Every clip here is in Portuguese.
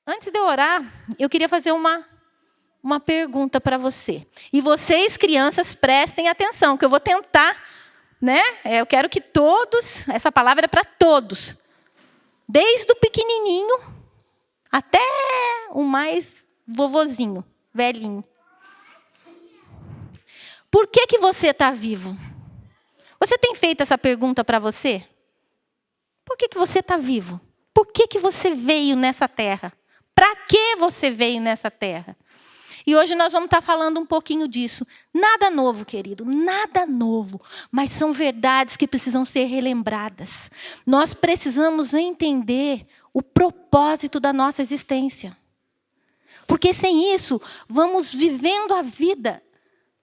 Antes de eu orar, eu queria fazer uma pergunta para você. E vocês, crianças, prestem atenção, que eu vou tentar, né? Eu quero que todos, essa palavra é para todos. Desde o pequenininho até o mais vovozinho, velhinho. Por que você está vivo? Você tem feito essa pergunta para você? Por que você está vivo? Por que você veio nessa terra? Para que você veio nessa terra? E hoje nós vamos estar falando um pouquinho disso. Nada novo, querido, nada novo. Mas são verdades que precisam ser relembradas. Nós precisamos entender o propósito da nossa existência. Porque sem isso, vamos vivendo a vida,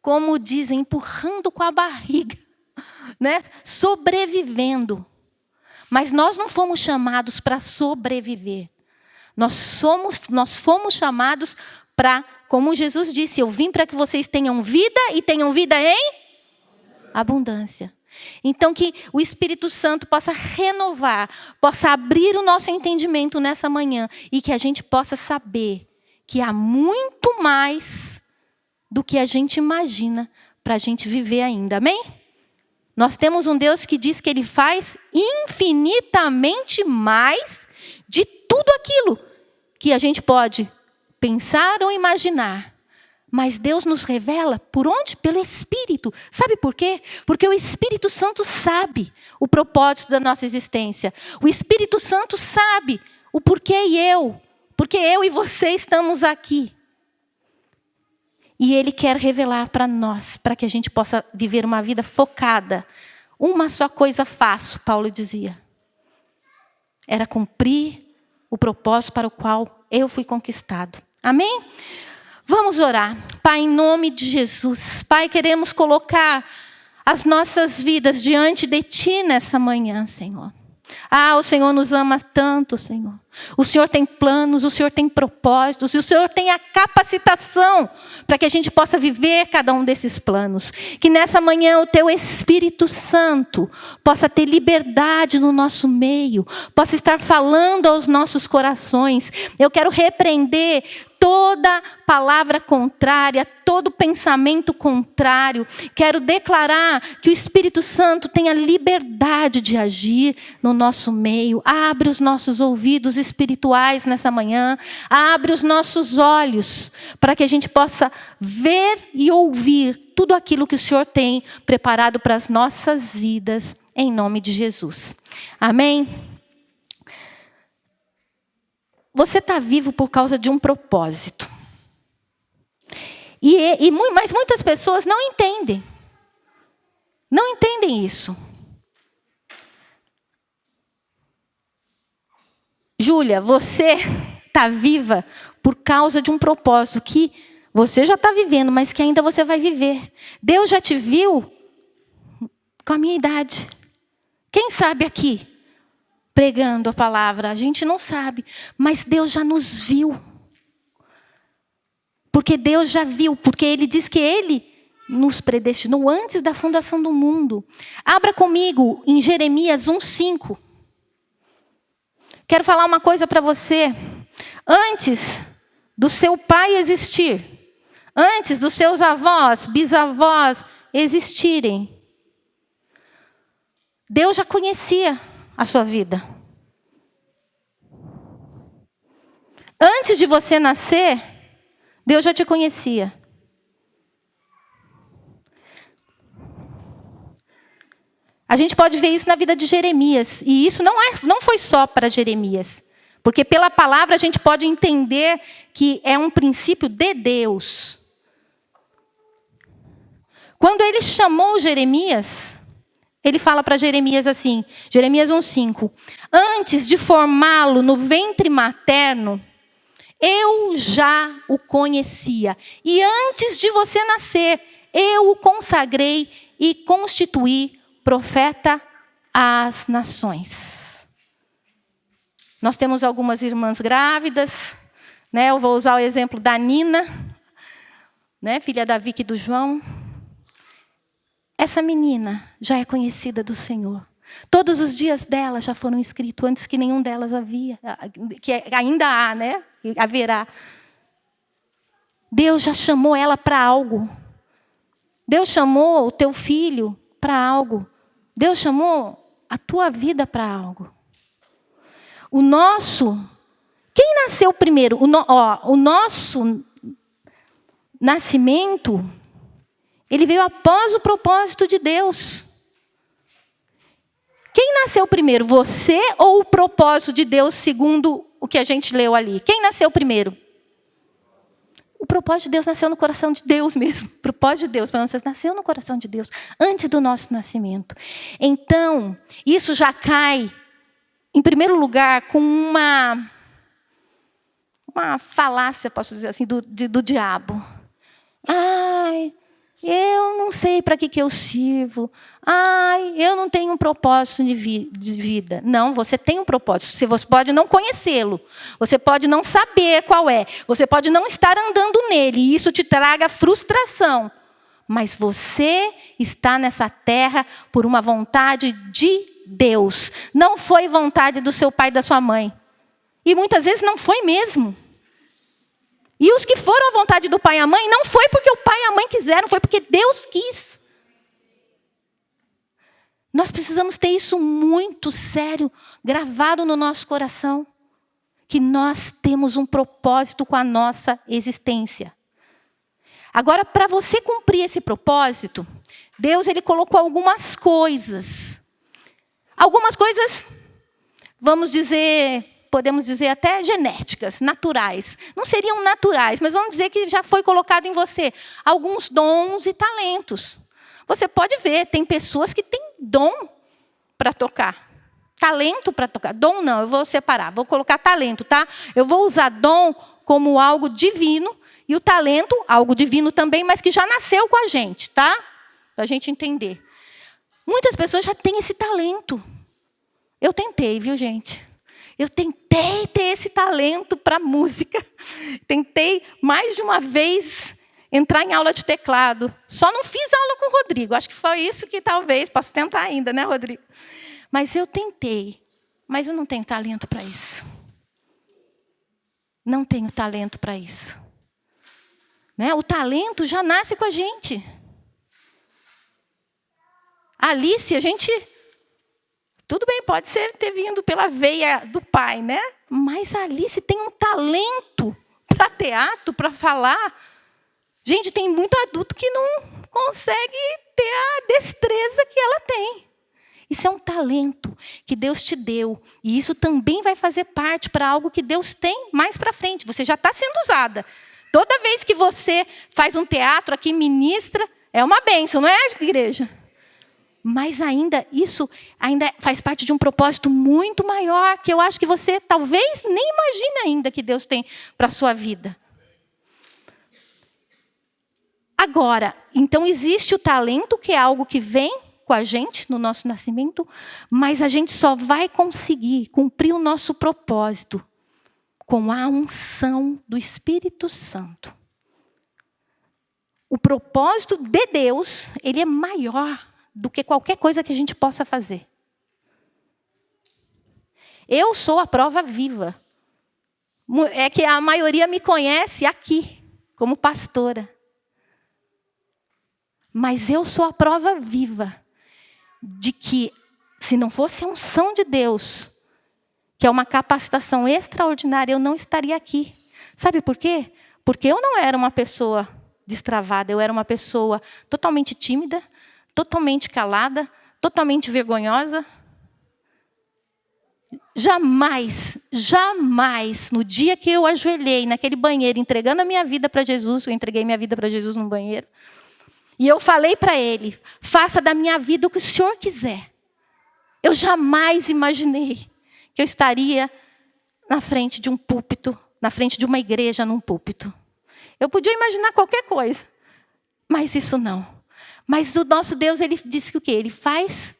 como dizem, empurrando com a barriga, né? Sobrevivendo. Mas nós não fomos chamados para sobreviver. Nós fomos chamados para, como Jesus disse, eu vim para que vocês tenham vida e tenham vida em abundância. Então que o Espírito Santo possa renovar, possa abrir o nosso entendimento nessa manhã e que a gente possa saber que há muito mais do que a gente imagina para a gente viver ainda. Amém? Nós temos um Deus que diz que Ele faz infinitamente mais de tudo aquilo que a gente pode pensar ou imaginar. Mas Deus nos revela por onde? Pelo Espírito. Sabe por quê? Porque o Espírito Santo sabe o propósito da nossa existência. O Espírito Santo sabe o porquê porque eu e você estamos aqui. E Ele quer revelar para nós, para que a gente possa viver uma vida focada. Uma só coisa faço, Paulo dizia. Era cumprir o propósito para o qual eu fui conquistado. Amém? Vamos orar. Pai, em nome de Jesus. Pai, queremos colocar as nossas vidas diante de Ti nessa manhã, Senhor. O Senhor nos ama tanto, Senhor. O Senhor tem planos, o Senhor tem propósitos, e o Senhor tem a capacitação para que a gente possa viver cada um desses planos. Que nessa manhã o Teu Espírito Santo possa ter liberdade no nosso meio, possa estar falando aos nossos corações. Eu quero repreender toda palavra contrária, todo pensamento contrário. Quero declarar que o Espírito Santo tenha liberdade de agir no nosso meio. Abre os nossos ouvidos espirituais nessa manhã. Abre os nossos olhos para que a gente possa ver e ouvir tudo aquilo que o Senhor tem preparado para as nossas vidas, em nome de Jesus. Amém? Você está vivo por causa de um propósito. Mas muitas pessoas não entendem. Não entendem isso. Júlia, você está viva por causa de um propósito que você já está vivendo, mas que ainda você vai viver. Deus já te viu com a minha idade. Quem sabe aqui? Pregando a palavra, a gente não sabe, mas Deus já nos viu. Porque Deus já viu, porque Ele diz que Ele nos predestinou antes da fundação do mundo. Abra comigo em Jeremias 1:5. Quero falar uma coisa para você. Antes do seu pai existir, antes dos seus avós, bisavós existirem, Deus já conhecia a sua vida. Antes de você nascer, Deus já te conhecia. A gente pode ver isso na vida de Jeremias. E isso não foi só para Jeremias. Porque pela palavra a gente pode entender que é um princípio de Deus. Quando ele chamou Jeremias, ele fala para Jeremias assim, Jeremias 1:5. Antes de formá-lo no ventre materno, eu já o conhecia. E antes de você nascer, eu o consagrei e constituí profeta às nações. Nós temos algumas irmãs grávidas, né? Eu vou usar o exemplo da Nina, né? Filha da Vicky e do João. Essa menina já é conhecida do Senhor. Todos os dias dela já foram escritos antes que nenhum delas havia, que ainda há, né? Haverá. Deus já chamou ela para algo. Deus chamou o teu filho para algo. Deus chamou a tua vida para algo. Quem nasceu primeiro? O nosso nascimento, ele veio após o propósito de Deus. Quem nasceu primeiro? Você ou o propósito de Deus, segundo o que a gente leu ali? Quem nasceu primeiro? O propósito de Deus nasceu no coração de Deus mesmo. O propósito de Deus para nós nasceu no coração de Deus, antes do nosso nascimento. Então, isso já cai, em primeiro lugar, com uma falácia, posso dizer assim, do diabo. Ai, eu não sei para que eu sirvo. Ai, eu não tenho um propósito de vida. Não, você tem um propósito. Você pode não conhecê-lo. Você pode não saber qual é. Você pode não estar andando nele. E isso te traga frustração. Mas você está nessa terra por uma vontade de Deus. Não foi vontade do seu pai e da sua mãe. E muitas vezes não foi mesmo. E os que foram à vontade do pai e a mãe, não foi porque o pai e a mãe quiseram, foi porque Deus quis. Nós precisamos ter isso muito sério, gravado no nosso coração. Que nós temos um propósito com a nossa existência. Agora, para você cumprir esse propósito, Deus ele colocou algumas coisas. Algumas coisas, podemos dizer até genéticas, naturais. Não seriam naturais, mas vamos dizer que já foi colocado em você alguns dons e talentos. Você pode ver, tem pessoas que têm dom para tocar. Talento para tocar. Dom não, eu vou separar, vou colocar talento, tá? Eu vou usar dom como algo divino e o talento, algo divino também, mas que já nasceu com a gente, tá? Para a gente entender. Muitas pessoas já têm esse talento. Eu tentei, viu, gente? Eu tentei ter esse talento para música. Tentei mais de uma vez entrar em aula de teclado. Só não fiz aula com o Rodrigo. Acho que foi isso que talvez, posso tentar ainda, né, Rodrigo? Mas eu tentei. Mas eu não tenho talento para isso. Não tenho talento para isso. Né? O talento já nasce com a gente. Alice, a gente... Tudo bem, pode ter vindo pela veia do pai, né? Mas a Alice tem um talento para teatro, para falar. Gente, tem muito adulto que não consegue ter a destreza que ela tem. Isso é um talento que Deus te deu. E isso também vai fazer parte para algo que Deus tem mais para frente. Você já está sendo usada. Toda vez que você faz um teatro aqui, ministra, é uma bênção, não é, igreja? Mas isso ainda faz parte de um propósito muito maior, que eu acho que você talvez nem imagine ainda que Deus tem para a sua vida. Agora, então existe o talento, que é algo que vem com a gente no nosso nascimento, mas a gente só vai conseguir cumprir o nosso propósito com a unção do Espírito Santo. O propósito de Deus, ele é maior do que qualquer coisa que a gente possa fazer. Eu sou a prova viva. É que a maioria me conhece aqui, como pastora. Mas eu sou a prova viva de que, se não fosse a unção de Deus, que é uma capacitação extraordinária, eu não estaria aqui. Sabe por quê? Porque eu não era uma pessoa destravada, eu era uma pessoa totalmente tímida, totalmente calada, totalmente vergonhosa. Jamais, no dia que eu ajoelhei naquele banheiro, entregando a minha vida para Jesus, eu entreguei minha vida para Jesus no banheiro, e eu falei para Ele, faça da minha vida o que o Senhor quiser. Eu jamais imaginei que eu estaria na frente de um púlpito, na frente de uma igreja, num púlpito. Eu podia imaginar qualquer coisa, mas isso não. Mas o nosso Deus, ele disse que o quê? Ele faz,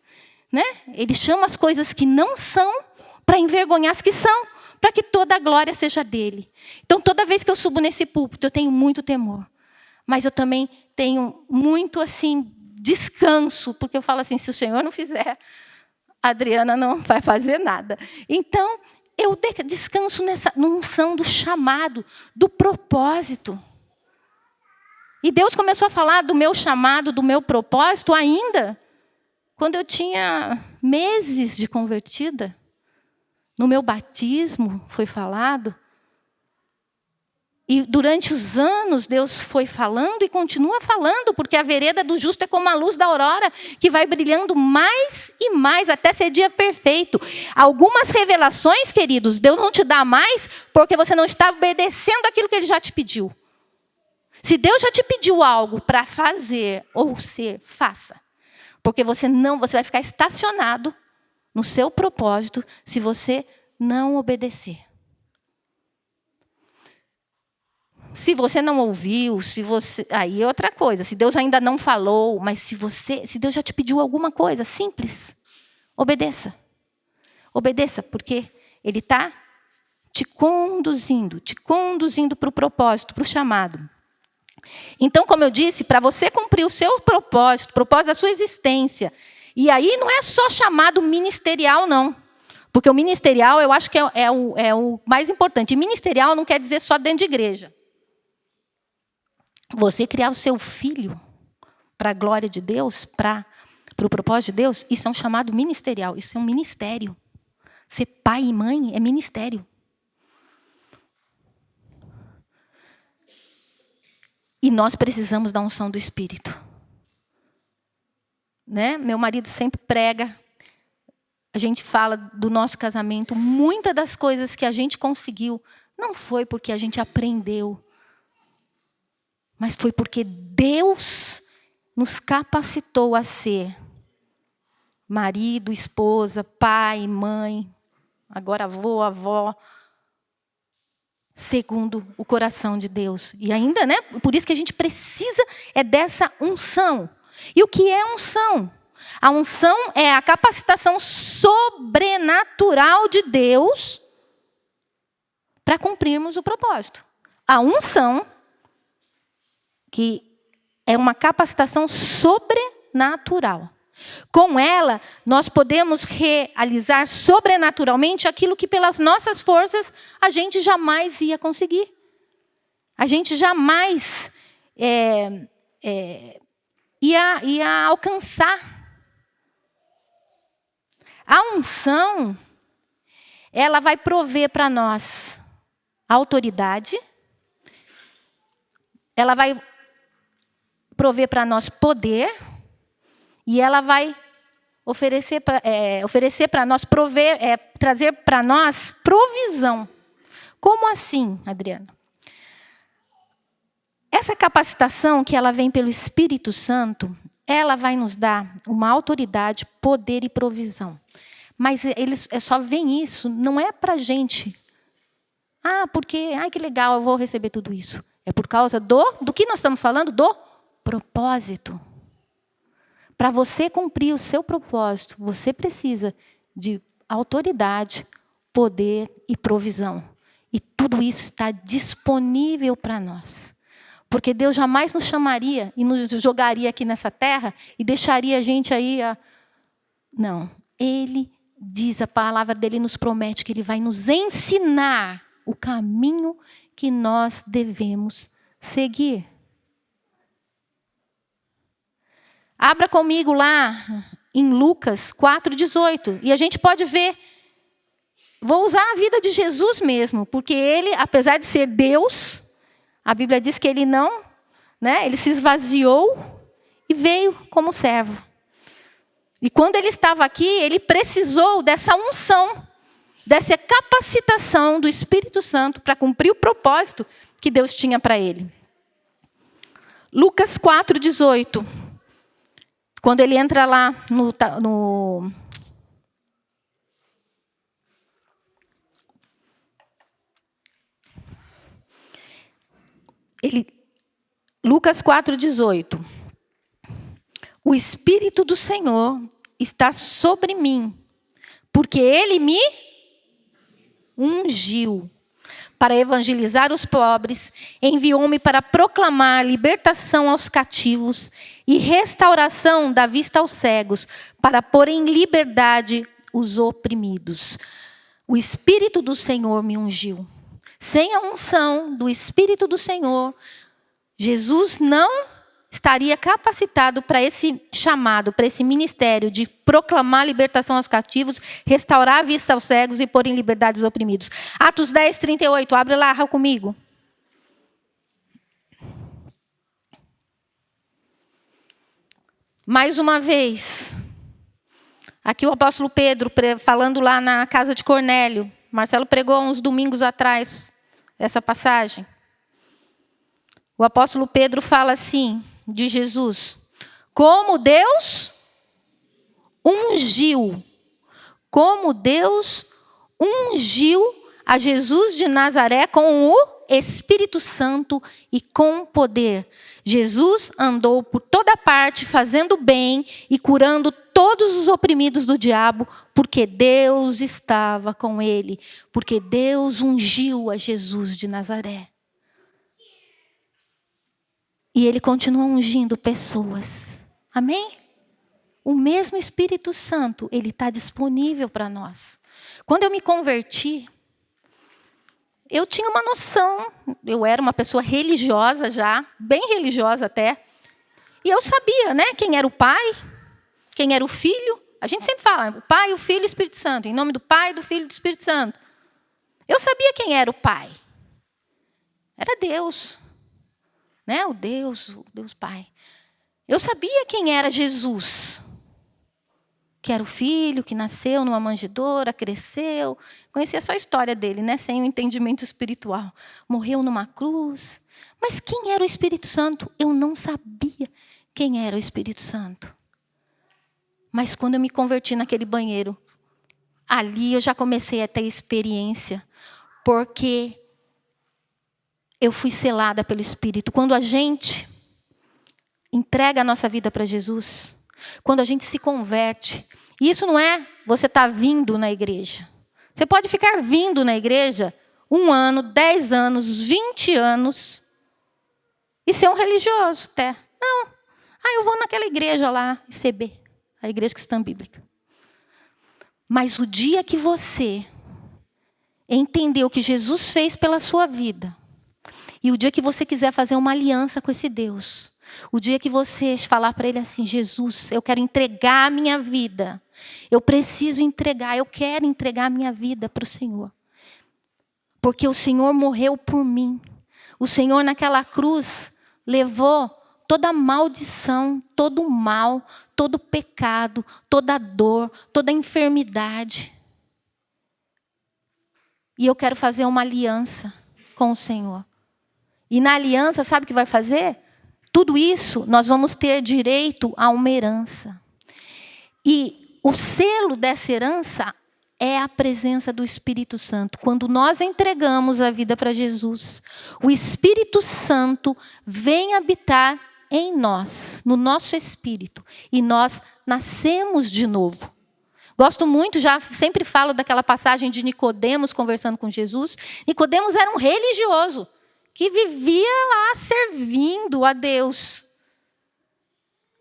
né? Ele chama as coisas que não são para envergonhar as que são, para que toda a glória seja dele. Então, toda vez que eu subo nesse púlpito, eu tenho muito temor. Mas eu também tenho muito, assim, descanso, porque eu falo assim, se o Senhor não fizer, a Adriana não vai fazer nada. Então, eu descanso nessa unção do chamado, do propósito. E Deus começou a falar do meu chamado, do meu propósito ainda quando eu tinha meses de convertida. No meu batismo foi falado. E durante os anos Deus foi falando e continua falando, porque a vereda do justo é como a luz da aurora, que vai brilhando mais e mais até ser dia perfeito. Algumas revelações, queridos, Deus não te dá mais porque você não está obedecendo aquilo que Ele já te pediu. Se Deus já te pediu algo para fazer ou ser, faça. Porque você vai ficar estacionado no seu propósito se você não obedecer. Se você não ouviu, aí é outra coisa. Se Deus ainda não falou, mas se Deus já te pediu alguma coisa simples, obedeça. Obedeça, porque Ele está te conduzindo para o propósito, para o chamado. Então, como eu disse, para você cumprir o seu propósito, o propósito da sua existência, e aí não é só chamado ministerial, não. Porque o ministerial, eu acho que é o mais importante. E ministerial não quer dizer só dentro de igreja. Você criar o seu filho para a glória de Deus, para o propósito de Deus, isso é um chamado ministerial, isso é um ministério. Ser pai e mãe é ministério. E nós precisamos da unção do Espírito. Né? Meu marido sempre prega, a gente fala do nosso casamento, muitas das coisas que a gente conseguiu, não foi porque a gente aprendeu, mas foi porque Deus nos capacitou a ser marido, esposa, pai, mãe, agora avô, avó, segundo o coração de Deus. E ainda, né? Por isso que a gente precisa dessa unção. E o que é unção? A unção é a capacitação sobrenatural de Deus para cumprirmos o propósito. A unção, que é uma capacitação sobrenatural. Com ela, nós podemos realizar sobrenaturalmente aquilo que pelas nossas forças a gente jamais ia conseguir. A gente jamais ia alcançar. A unção, ela vai prover para nós autoridade, ela vai prover para nós poder, e ela vai oferecer para nós, trazer para nós provisão. Como assim, Adriana? Essa capacitação que ela vem pelo Espírito Santo, ela vai nos dar uma autoridade, poder e provisão. Mas só vem isso, não é para a gente. Porque, que legal, eu vou receber tudo isso. É por causa do que nós estamos falando? Do propósito. Para você cumprir o seu propósito, você precisa de autoridade, poder e provisão. E tudo isso está disponível para nós. Porque Deus jamais nos chamaria e nos jogaria aqui nessa terra e deixaria a gente aí. Não. Ele diz, a palavra dele nos promete que ele vai nos ensinar o caminho que nós devemos seguir. Abra comigo lá em Lucas 4:18. E a gente pode ver. Vou usar a vida de Jesus mesmo. Porque ele, apesar de ser Deus, a Bíblia diz que ele não, né? Ele se esvaziou e veio como servo. E quando ele estava aqui, ele precisou dessa unção, dessa capacitação do Espírito Santo para cumprir o propósito que Deus tinha para ele. Lucas 4:18. Quando ele entra lá no Lucas 4:18. O Espírito do Senhor está sobre mim, porque Ele me ungiu para evangelizar os pobres, enviou-me para proclamar libertação aos cativos e restauração da vista aos cegos, para pôr em liberdade os oprimidos. O Espírito do Senhor me ungiu. Sem a unção do Espírito do Senhor, Jesus não estaria capacitado para esse chamado, para esse ministério de proclamar libertação aos cativos, restaurar a vista aos cegos e pôr em liberdade os oprimidos. Atos 10, 38, abre lá comigo. Mais uma vez, aqui o apóstolo Pedro, falando lá na casa de Cornélio. Marcelo pregou uns domingos atrás essa passagem. O apóstolo Pedro fala assim, de Jesus: como Deus ungiu a Jesus de Nazaré com o Espírito Santo e com poder. Jesus andou por toda parte fazendo bem e curando todos os oprimidos do diabo, porque Deus estava com ele, porque Deus ungiu a Jesus de Nazaré. E ele continua ungindo pessoas. Amém? O mesmo Espírito Santo, ele está disponível para nós. Quando eu me converti, eu tinha uma noção. Eu era uma pessoa religiosa já, bem religiosa até. E eu sabia, né, quem era o Pai, quem era o Filho. A gente sempre fala, o Pai, o Filho e o Espírito Santo. Em nome do Pai, do Filho e do Espírito Santo. Eu sabia quem era o Pai. Era Deus. Né? O Deus Pai. Eu sabia quem era Jesus. Que era o filho, que nasceu numa manjedoura, cresceu. Conhecia só a história dele, né? Sem o entendimento espiritual. Morreu numa cruz. Mas quem era o Espírito Santo? Eu não sabia quem era o Espírito Santo. Mas quando eu me converti naquele banheiro, ali eu já comecei a ter experiência. Porque eu fui selada pelo Espírito. Quando a gente entrega a nossa vida para Jesus, quando a gente se converte, e isso não é você estar vindo na igreja. Você pode ficar vindo na igreja 1 ano, 10 anos, 20 anos, e ser um religioso até. Não, eu vou naquela igreja lá, ICB, a Igreja Cristã Bíblica. Mas o dia que você entendeu o que Jesus fez pela sua vida, e o dia que você quiser fazer uma aliança com esse Deus, o dia que você falar para Ele assim, Jesus, eu quero entregar a minha vida, eu preciso entregar, eu quero entregar a minha vida para o Senhor. Porque o Senhor morreu por mim. O Senhor naquela cruz levou toda a maldição, todo o mal, todo o pecado, toda a dor, toda a enfermidade. E eu quero fazer uma aliança com o Senhor. E na aliança, sabe o que vai fazer? Tudo isso, nós vamos ter direito a uma herança. E o selo dessa herança é a presença do Espírito Santo. Quando nós entregamos a vida para Jesus, o Espírito Santo vem habitar em nós, no nosso espírito. E nós nascemos de novo. Gosto muito, já sempre falo daquela passagem de Nicodemos conversando com Jesus. Nicodemos era um religioso que vivia lá servindo a Deus.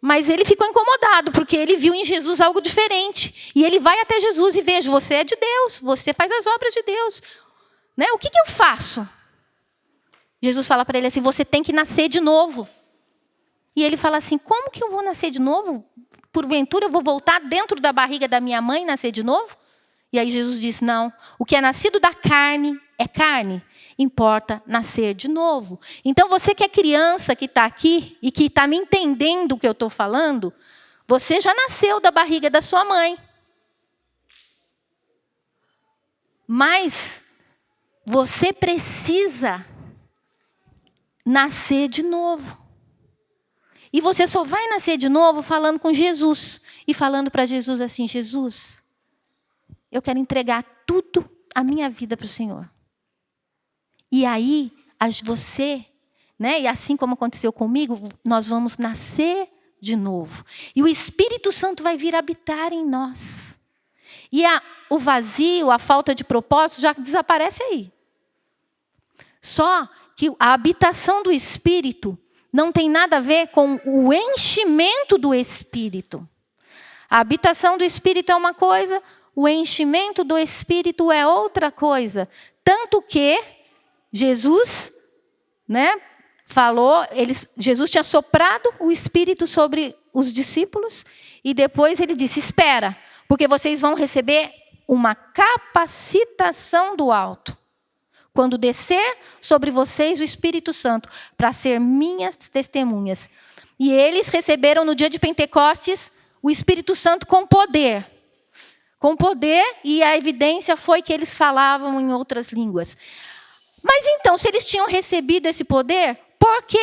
Mas ele ficou incomodado, porque ele viu em Jesus algo diferente. E ele vai até Jesus e veja, você é de Deus, você faz as obras de Deus. Né? O que eu faço? Jesus fala para ele assim, você tem que nascer de novo. E ele fala assim, como que eu vou nascer de novo? Porventura eu vou voltar dentro da barriga da minha mãe e nascer de novo? E aí Jesus disse, não, o que é nascido da carne é carne. Importa nascer de novo. Então, você que é criança, que está aqui e que está me entendendo o que eu estou falando, você já nasceu da barriga da sua mãe. Mas você precisa nascer de novo. E você só vai nascer de novo falando com Jesus. E falando para Jesus assim, Jesus, eu quero entregar tudo a minha vida para o Senhor. E aí, você, né, e assim como aconteceu comigo, nós vamos nascer de novo. E o Espírito Santo vai vir habitar em nós. E o vazio, a falta de propósito já desaparece aí. Só que a habitação do Espírito não tem nada a ver com o enchimento do Espírito. A habitação do Espírito é uma coisa, o enchimento do Espírito é outra coisa. Tanto que Jesus, falou, Jesus tinha soprado o Espírito sobre os discípulos e depois ele disse, espera, porque vocês vão receber uma capacitação do alto. Quando descer sobre vocês o Espírito Santo, para ser minhas testemunhas. E eles receberam no dia de Pentecostes o Espírito Santo com poder. Com poder, e a evidência foi que eles falavam em outras línguas. Mas então, se eles tinham recebido esse poder, por que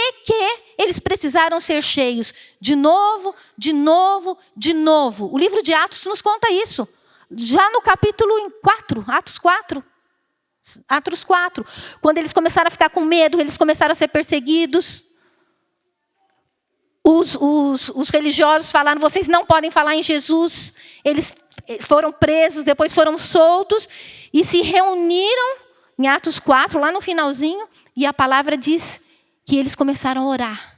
eles precisaram ser cheios? De novo, de novo, de novo. O livro de Atos nos conta isso. Já no capítulo 4, Atos 4. Atos 4, quando eles começaram a ficar com medo, eles começaram a ser perseguidos. Os religiosos falaram, vocês não podem falar em Jesus. Eles foram presos, depois foram soltos e se reuniram em Atos 4, lá no finalzinho, e a palavra diz que eles começaram a orar.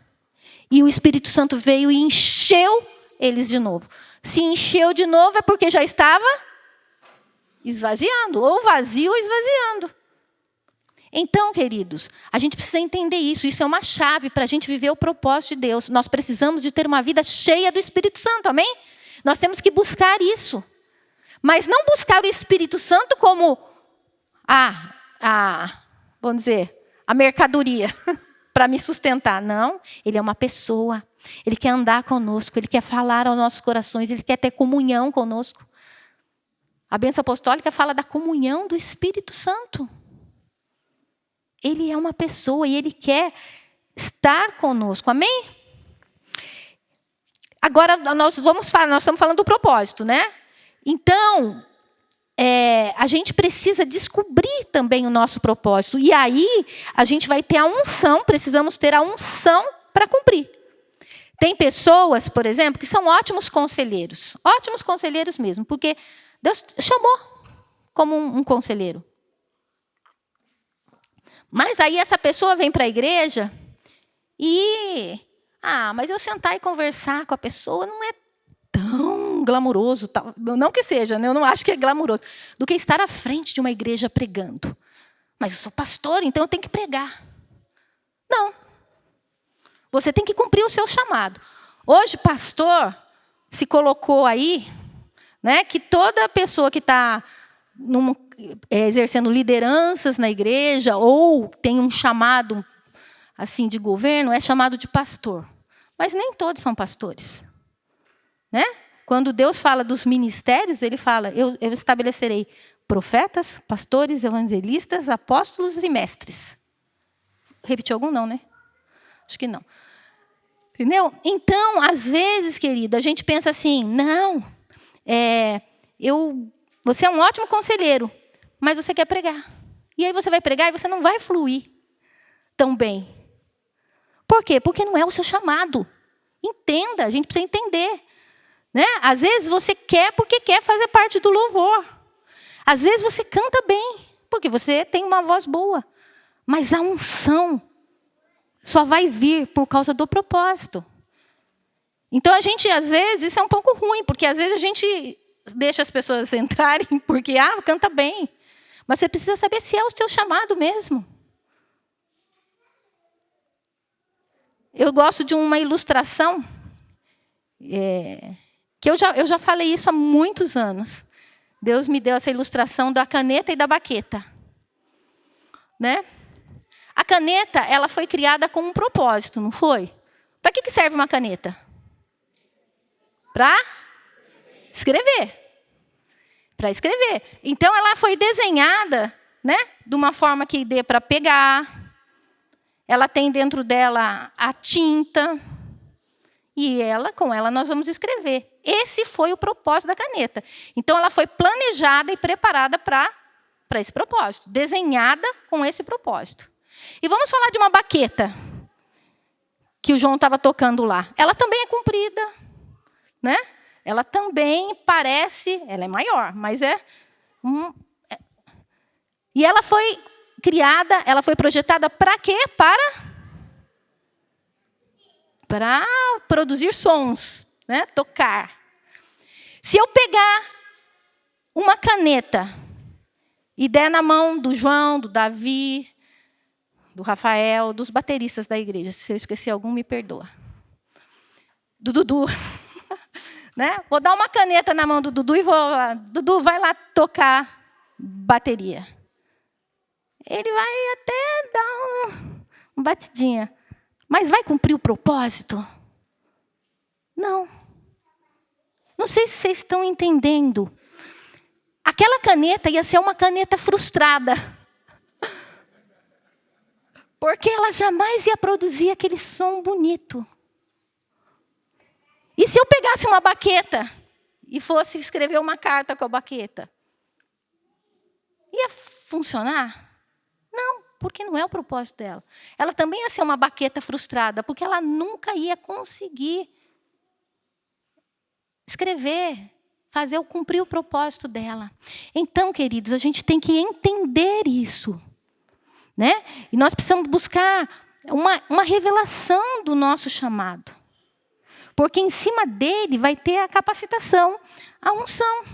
E o Espírito Santo veio e encheu eles de novo. Se encheu de novo é porque já estava esvaziando, ou vazio ou esvaziando. Então, queridos, a gente precisa entender isso. Isso é uma chave para a gente viver o propósito de Deus. Nós precisamos de ter uma vida cheia do Espírito Santo, amém? Nós temos que buscar isso. Mas não buscar o Espírito Santo como vamos dizer, a mercadoria para me sustentar. Não, ele é uma pessoa. Ele quer andar conosco, ele quer falar aos nossos corações, ele quer ter comunhão conosco. A bênção apostólica fala da comunhão do Espírito Santo. Ele é uma pessoa e ele quer estar conosco. Amém? Agora, nós estamos falando do propósito, né? Então, a gente precisa descobrir também o nosso propósito. E aí, a gente vai ter a unção, precisamos ter a unção para cumprir. Tem pessoas, por exemplo, que são ótimos conselheiros mesmo, porque Deus chamou como um conselheiro. Mas aí essa pessoa vem para a igreja e... mas eu sentar e conversar com a pessoa não é tão glamuroso. Não que seja, eu não acho que é glamuroso. Do que estar à frente de uma igreja pregando. Mas eu sou pastor, então eu tenho que pregar. Não. Você tem que cumprir o seu chamado. Hoje, pastor se colocou aí... que toda pessoa que está exercendo lideranças na igreja ou tem um chamado assim de governo é chamado de pastor. Mas nem todos são pastores. Quando Deus fala dos ministérios, ele fala, eu estabelecerei profetas, pastores, evangelistas, apóstolos e mestres. Repetiu algum? Não, né? Acho que não. Entendeu? Então, às vezes, querido, a gente pensa assim, não... você é um ótimo conselheiro, mas você quer pregar. E aí você vai pregar e você não vai fluir tão bem. Por quê? Porque não é o seu chamado. Entenda, a gente precisa entender. Às vezes você quer porque quer fazer parte do louvor. Às vezes você canta bem, porque você tem uma voz boa. Mas a unção só vai vir por causa do propósito. Então, a gente, às vezes, isso é um pouco ruim, porque às vezes a gente deixa as pessoas entrarem porque, canta bem. Mas você precisa saber se é o seu chamado mesmo. Eu gosto de uma ilustração, que eu já falei isso há muitos anos. Deus me deu essa ilustração da caneta e da baqueta. A caneta, ela foi criada com um propósito, não foi? Para que serve uma caneta? Para escrever. Para escrever. Então, ela foi desenhada, de uma forma que dê para pegar. Ela tem dentro dela a tinta. E com ela nós vamos escrever. Esse foi o propósito da caneta. Então, ela foi planejada e preparada para esse propósito. Desenhada com esse propósito. E vamos falar de uma baqueta. Que o João estava tocando lá. Ela também é comprida. Ela também parece... Ela é maior, mas e ela foi criada, ela foi projetada para quê? Para produzir sons, né? Tocar. Se eu pegar uma caneta e der na mão do João, do Davi, do Rafael, dos bateristas da igreja, se eu esqueci algum, me perdoa. Do Dudu. Né? Vou dar uma caneta na mão do Dudu e vou lá. Dudu, vai lá tocar bateria. Ele vai até dar uma batidinha. Mas vai cumprir o propósito? Não. Não sei se vocês estão entendendo. Aquela caneta ia ser uma caneta frustrada. Porque ela jamais ia produzir aquele som bonito. E se eu pegasse uma baqueta e fosse escrever uma carta com a baqueta? Ia funcionar? Não, porque não é o propósito dela. Ela também ia ser uma baqueta frustrada, porque ela nunca ia conseguir escrever, cumprir o propósito dela. Então, queridos, a gente tem que entender isso. Né? E nós precisamos buscar uma revelação do nosso chamado. Porque em cima dele vai ter a capacitação, a unção.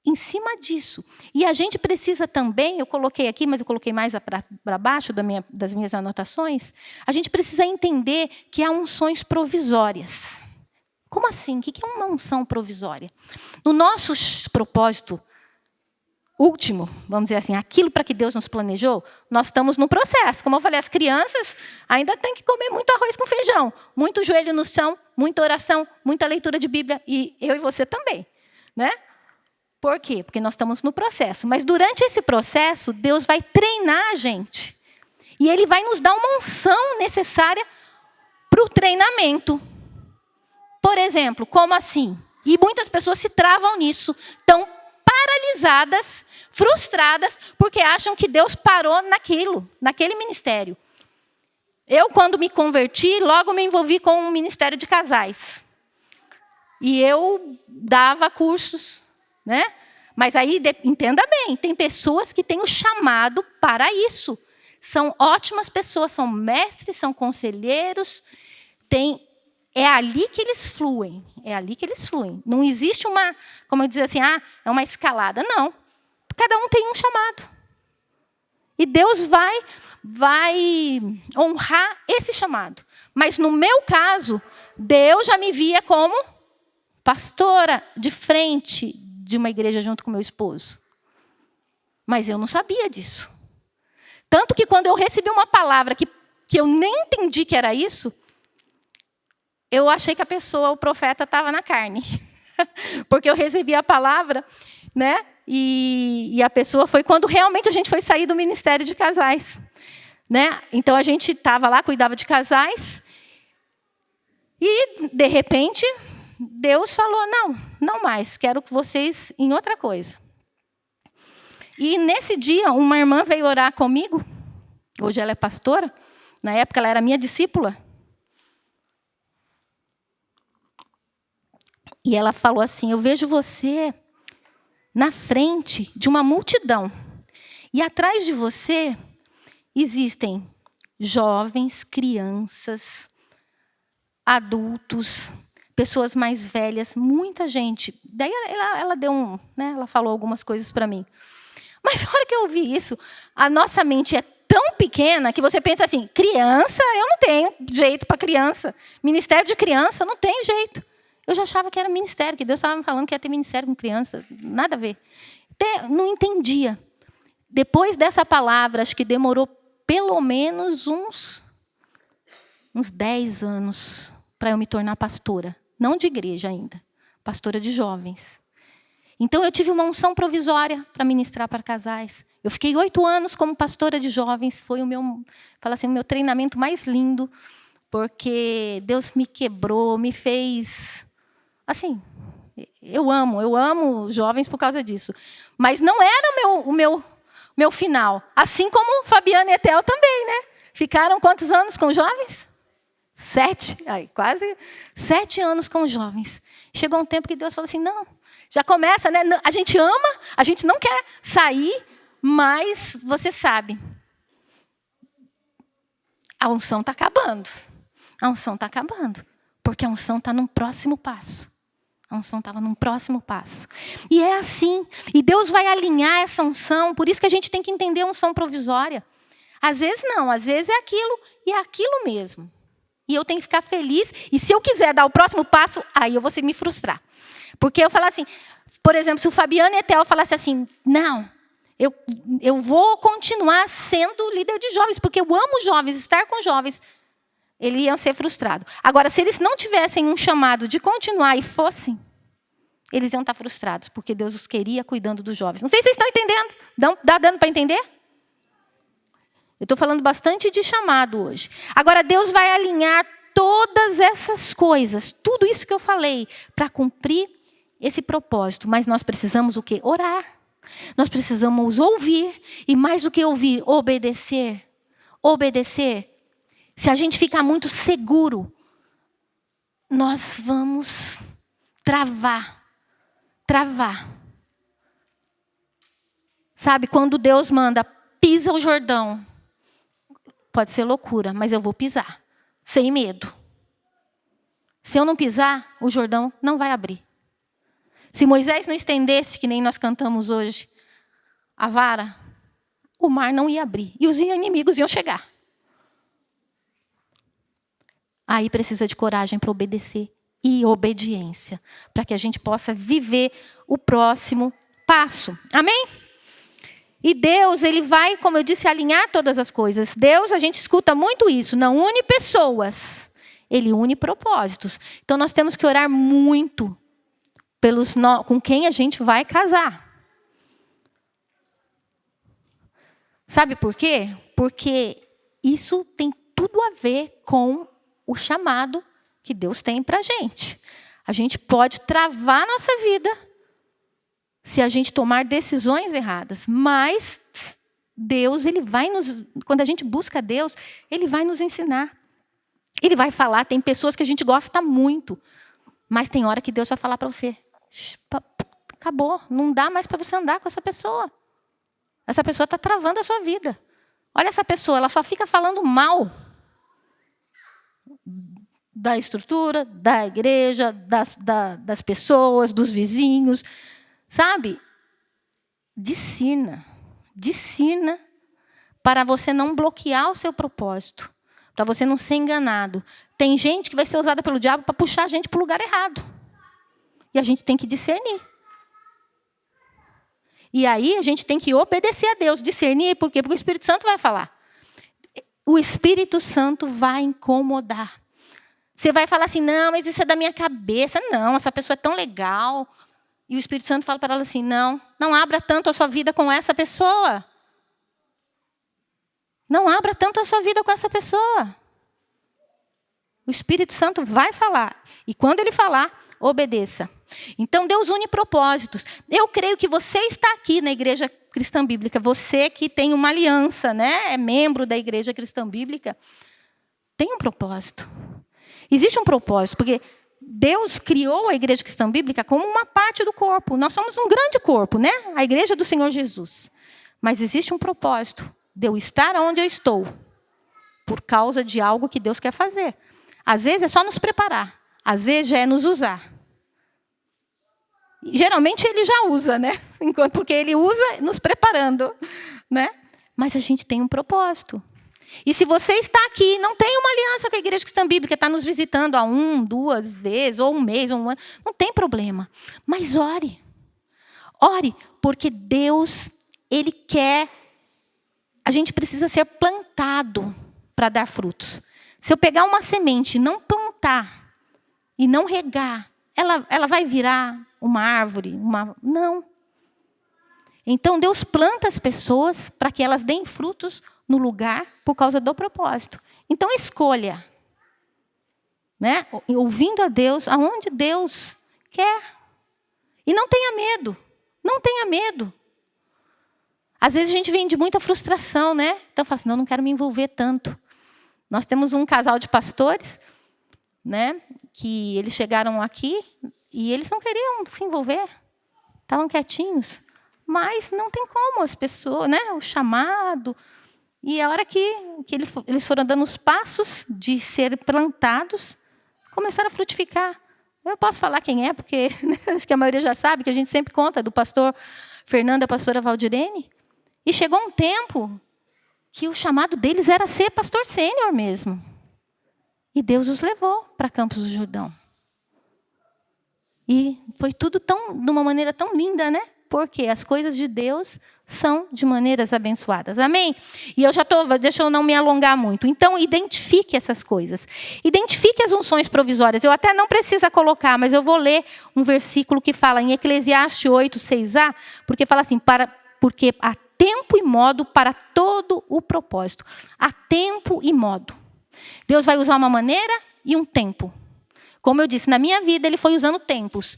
Em cima disso. E a gente precisa também, eu coloquei aqui, mas eu coloquei mais para baixo das minhas anotações, a gente precisa entender que há unções provisórias. Como assim? O que é uma unção provisória? No nosso propósito último, vamos dizer assim, aquilo para que Deus nos planejou, nós estamos no processo. Como eu falei, as crianças ainda têm que comer muito arroz com feijão, muito joelho no chão, muita oração, muita leitura de Bíblia, e eu e você também. Né? Por quê? Porque nós estamos no processo. Mas durante esse processo, Deus vai treinar a gente. E Ele vai nos dar uma unção necessária para o treinamento. Por exemplo, como assim? E muitas pessoas se travam nisso, estão paralisadas, frustradas, porque acham que Deus parou naquele ministério. Eu, quando me converti, logo me envolvi com um ministério de casais. E eu dava cursos, né? Mas aí, entenda bem, tem pessoas que têm o chamado para isso. São ótimas pessoas, são mestres, são conselheiros, é ali que eles fluem. É ali que eles fluem. Não existe como eu dizer assim, é uma escalada. Não. Cada um tem um chamado. E Deus vai honrar esse chamado. Mas no meu caso, Deus já me via como pastora de frente de uma igreja junto com meu esposo. Mas eu não sabia disso. Tanto que quando eu recebi uma palavra que eu nem entendi que era isso, eu achei que o profeta, estava na carne. Porque eu recebi a palavra, né? E a pessoa foi quando realmente a gente foi sair do ministério de casais. Né? Então, a gente estava lá, cuidava de casais. E, de repente, Deus falou, não mais, quero que vocês em outra coisa. E, nesse dia, uma irmã veio orar comigo. Hoje ela é pastora. Na época, ela era minha discípula. E ela falou assim, eu vejo você na frente de uma multidão. E atrás de você existem jovens, crianças, adultos, pessoas mais velhas, muita gente. Daí ela deu ela falou algumas coisas para mim. Mas na hora que eu ouvi isso, a nossa mente é tão pequena que você pensa assim, criança, eu não tenho jeito para criança. Ministério de criança, não tem jeito. Eu já achava que era ministério, que Deus estava me falando que ia ter ministério com criança. Nada a ver. Não entendia. Depois dessa palavra, acho que demorou pelo menos uns 10 anos para eu me tornar pastora. Não de igreja ainda. Pastora de jovens. Então, eu tive uma unção provisória para ministrar para casais. Eu fiquei 8 anos como pastora de jovens. Foi o meu treinamento mais lindo. Porque Deus me quebrou, me fez... Assim, eu amo jovens por causa disso. Mas não era o meu final. Assim como Fabiana e Etel também, né? Ficaram quantos anos com jovens? 7. Quase 7 anos com jovens. Chegou um tempo que Deus falou assim, não, Já começa, né? A gente ama, a gente não quer sair, mas você sabe, a unção está acabando. A unção está acabando, porque a unção está num próximo passo. A unção estava num próximo passo. E é assim. E Deus vai alinhar essa unção. Por isso que a gente tem que entender a unção provisória. Às vezes não. Às vezes é aquilo e é aquilo mesmo. E eu tenho que ficar feliz. E se eu quiser dar o próximo passo, aí eu vou me frustrar. Porque eu falar assim, por exemplo, se o Fabiano Etel falasse assim, não, eu vou continuar sendo líder de jovens, porque eu amo jovens, estar com jovens. Eles iam ser frustrados. Agora, se eles não tivessem um chamado de continuar e fossem, eles iam estar frustrados, porque Deus os queria cuidando dos jovens. Não sei se vocês estão entendendo. Dá dando para entender? Eu estou falando bastante de chamado hoje. Agora, Deus vai alinhar todas essas coisas, tudo isso que eu falei, para cumprir esse propósito. Mas nós precisamos o quê? Orar. Nós precisamos ouvir. E mais do que ouvir, obedecer. Obedecer. Se a gente ficar muito seguro, nós vamos travar. Travar. Sabe, quando Deus manda, pisa o Jordão. Pode ser loucura, mas eu vou pisar. Sem medo. Se eu não pisar, o Jordão não vai abrir. Se Moisés não estendesse, que nem nós cantamos hoje, a vara, o mar não ia abrir. E os inimigos iam chegar. Aí precisa de coragem para obedecer e obediência, para que a gente possa viver o próximo passo. Amém? E Deus, Ele vai, como eu disse, alinhar todas as coisas. Deus, a gente escuta muito isso, não une pessoas, Ele une propósitos. Então nós temos que orar muito com quem a gente vai casar. Sabe por quê? Porque isso tem tudo a ver com o chamado que Deus tem para a gente. A gente pode travar a nossa vida se a gente tomar decisões erradas. Mas Deus, Ele vai quando a gente busca Deus, Ele vai nos ensinar. Ele vai falar, tem pessoas que a gente gosta muito, mas tem hora que Deus vai falar para você, acabou, não dá mais para você andar com essa pessoa. Essa pessoa está travando a sua vida. Olha essa pessoa, ela só fica falando mal da estrutura, da igreja, das pessoas, dos vizinhos. Sabe? Discina para você não bloquear o seu propósito, para você não ser enganado. Tem gente que vai ser usada pelo diabo para puxar a gente para o lugar errado. E a gente tem que discernir. E aí a gente tem que obedecer a Deus, discernir, por quê? Porque o Espírito Santo vai falar. O Espírito Santo vai incomodar. Você vai falar assim, não, mas isso é da minha cabeça. Não, essa pessoa é tão legal. E o Espírito Santo fala para ela assim, não abra tanto a sua vida com essa pessoa. Não abra tanto a sua vida com essa pessoa. O Espírito Santo vai falar. E quando ele falar, obedeça. Então, Deus une propósitos. Eu creio que você está aqui na Igreja Cristã Bíblica. Você que tem uma aliança, né? É membro da Igreja Cristã Bíblica. Tem um propósito. Existe um propósito, porque Deus criou a Igreja Cristã Bíblica como uma parte do corpo. Nós somos um grande corpo, né? A Igreja do Senhor Jesus. Mas existe um propósito de eu estar onde eu estou, por causa de algo que Deus quer fazer. Às vezes é só nos preparar. Às vezes já é nos usar. Geralmente Ele já usa, né? Porque Ele usa nos preparando, né? Mas a gente tem um propósito. E se você está aqui, não tem uma aliança com a Igreja Cristã Bíblica, está nos visitando há 1, 2 vezes, ou um mês, ou um ano, não tem problema. Mas ore. Ore, porque Deus, Ele quer. A gente precisa ser plantado para dar frutos. Se eu pegar uma semente e não plantar, e não regar, ela vai virar uma árvore? Não. Então, Deus planta as pessoas para que elas deem frutos no lugar por causa do propósito. Então, escolha. Né? Ouvindo a Deus, aonde Deus quer. E não tenha medo. Não tenha medo. Às vezes a gente vem de muita frustração, né? Então, eu falo assim, não quero me envolver tanto. Nós temos um casal de pastores, né? Que eles chegaram aqui e eles não queriam se envolver. estavam quietinhos. Mas não tem como, as pessoas, né? O chamado. E a hora que eles foram dando os passos de ser plantados, começaram a frutificar. Eu posso falar quem é, porque acho que a maioria já sabe, que a gente sempre conta do pastor Fernando e a pastora Valdirene. E chegou um tempo que o chamado deles era ser pastor sênior mesmo. E Deus os levou para Campos do Jordão. E foi tudo de uma maneira tão linda, né? Porque as coisas de Deus são de maneiras abençoadas. Amém? E deixa eu não me alongar muito. Então, identifique essas coisas. Identifique as unções provisórias. Eu até não preciso colocar, mas eu vou ler um versículo que fala em Eclesiastes 8, 6a, porque fala assim, porque há tempo e modo para todo o propósito. Há tempo e modo. Deus vai usar uma maneira e um tempo. Como eu disse, na minha vida ele foi usando tempos.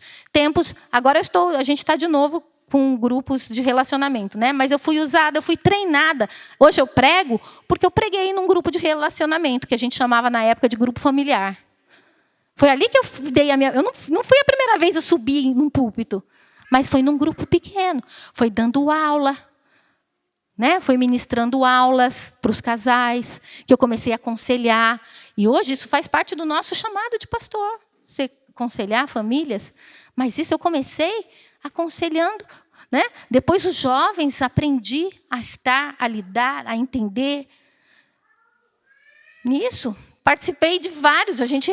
Agora a gente está de novo com grupos de relacionamento, né? Mas eu fui usada, eu fui treinada. Hoje eu prego porque eu preguei num grupo de relacionamento, que a gente chamava na época de grupo familiar. Foi ali que eu dei a minha... Eu não foi a primeira vez que eu subi num púlpito, mas foi num grupo pequeno. Foi dando aula, né? Foi ministrando aulas para os casais, que eu comecei a aconselhar. E hoje isso faz parte do nosso chamado de pastor. Você aconselhar famílias. Mas isso eu comecei aconselhando, né? Depois os jovens aprendi a estar, a lidar, a entender. Nisso, participei de vários. A gente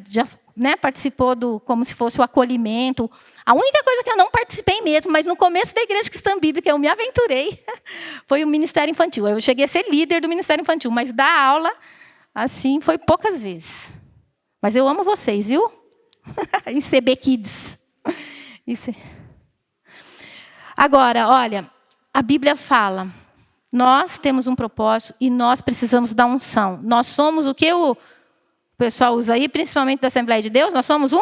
já, né, participou como se fosse o acolhimento. A única coisa que eu não participei mesmo, mas no começo da Igreja Cristã Bíblica eu me aventurei, foi o Ministério Infantil. Eu cheguei a ser líder do Ministério Infantil, mas dar aula, assim, foi poucas vezes. Mas eu amo vocês, viu? Em CB Kids. Isso. Agora, olha, a Bíblia fala, nós temos um propósito e nós precisamos da unção. Nós somos o que o pessoal usa aí, principalmente da Assembleia de Deus, nós somos um...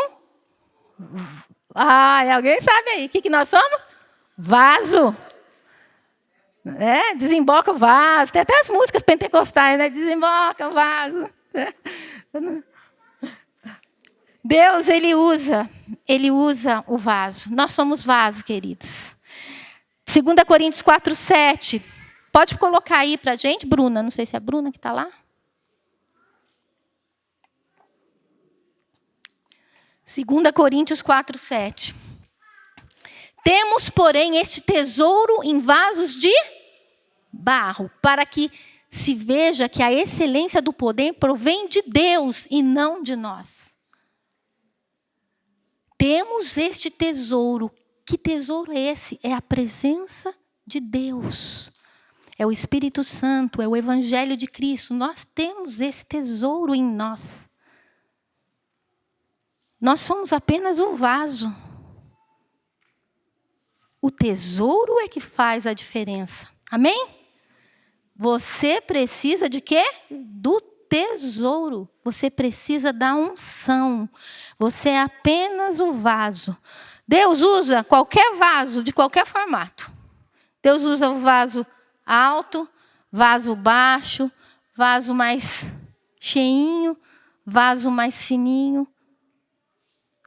alguém sabe aí, o que nós somos? Vaso. Desemboca o vaso. Tem até as músicas pentecostais, né? Desemboca o vaso. Deus, Ele usa o vaso. Nós somos vaso, queridos. 2 Coríntios 4, 7. Pode colocar aí para a gente, Bruna. Não sei se é a Bruna que está lá. 2 Coríntios 4, 7. Temos, porém, este tesouro em vasos de barro, para que se veja que a excelência do poder provém de Deus e não de nós. Temos este tesouro. Que tesouro é esse? É a presença de Deus. É o Espírito Santo, é o Evangelho de Cristo. Nós temos esse tesouro em nós. Nós somos apenas o vaso. O tesouro é que faz a diferença. Amém? Você precisa de quê? Do tesouro. Você precisa da unção. Você é apenas o vaso. Deus usa qualquer vaso, de qualquer formato. Deus usa o vaso alto, vaso baixo, vaso mais cheinho, vaso mais fininho.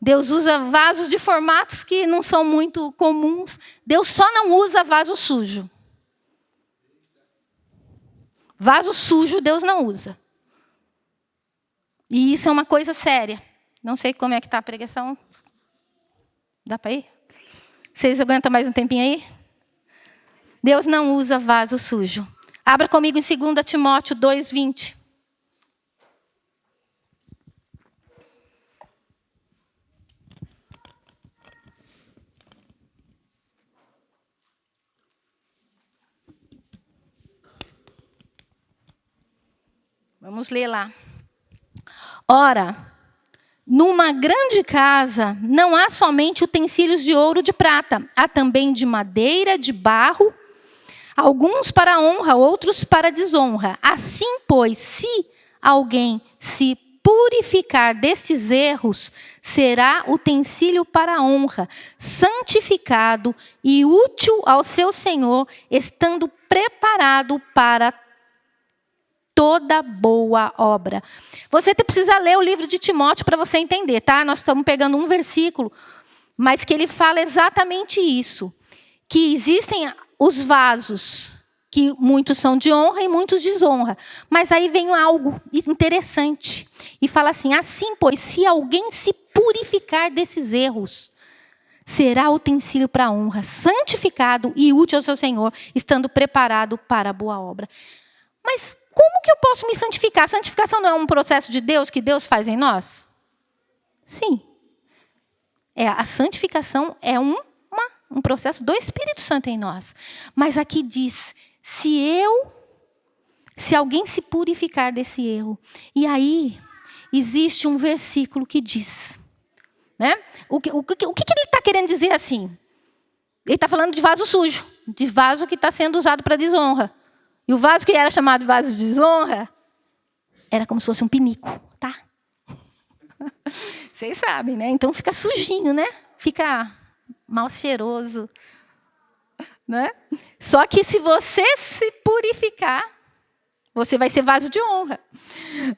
Deus usa vasos de formatos que não são muito comuns. Deus só não usa vaso sujo. Vaso sujo Deus não usa. E isso é uma coisa séria. Não sei como é que está a pregação. Dá para ir? Vocês aguentam mais um tempinho aí? Deus não usa vaso sujo. Abra comigo em 2 Timóteo 2:20. Vamos ler lá. Ora, numa grande casa não há somente utensílios de ouro e de prata, há também de madeira, de barro, alguns para honra, outros para desonra. Assim, pois, se alguém se purificar destes erros, será utensílio para a honra, santificado e útil ao seu Senhor, estando preparado para toda boa obra. Você precisa ler o livro de Timóteo para você entender, tá? Nós estamos pegando um versículo mas que ele fala exatamente isso, que existem os vasos, que muitos são de honra e muitos de desonra. Mas aí vem algo interessante, e fala assim: assim, pois, se alguém se purificar desses erros, será utensílio para a honra, santificado e útil ao seu Senhor, estando preparado para a boa obra. Mas como que eu posso me santificar? A santificação não é um processo de Deus que Deus faz em nós? Sim. A santificação é um processo do Espírito Santo em nós. Mas aqui diz, se alguém se purificar desse erro. E aí, existe um versículo que diz, né? O que ele está querendo dizer assim? Ele está falando de vaso sujo, de vaso que está sendo usado para desonra. E o vaso que era chamado de vaso de desonra, era como se fosse um pinico, tá? Vocês sabem, né? Então fica sujinho, né? Fica mal cheiroso, né? Só que se você se purificar, você vai ser vaso de honra,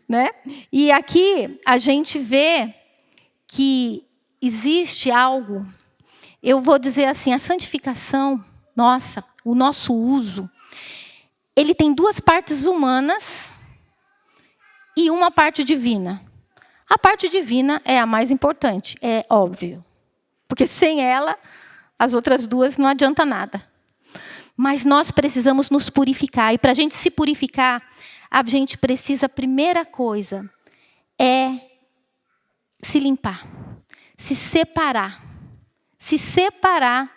né? E aqui a gente vê que existe algo, eu vou dizer assim, a santificação, o nosso uso, ele tem duas partes humanas e uma parte divina. A parte divina é a mais importante, é óbvio. Porque sem ela, as outras duas não adianta nada. Mas nós precisamos nos purificar. E para a gente se purificar, a gente precisa, a primeira coisa, é se limpar. Se separar. Se separar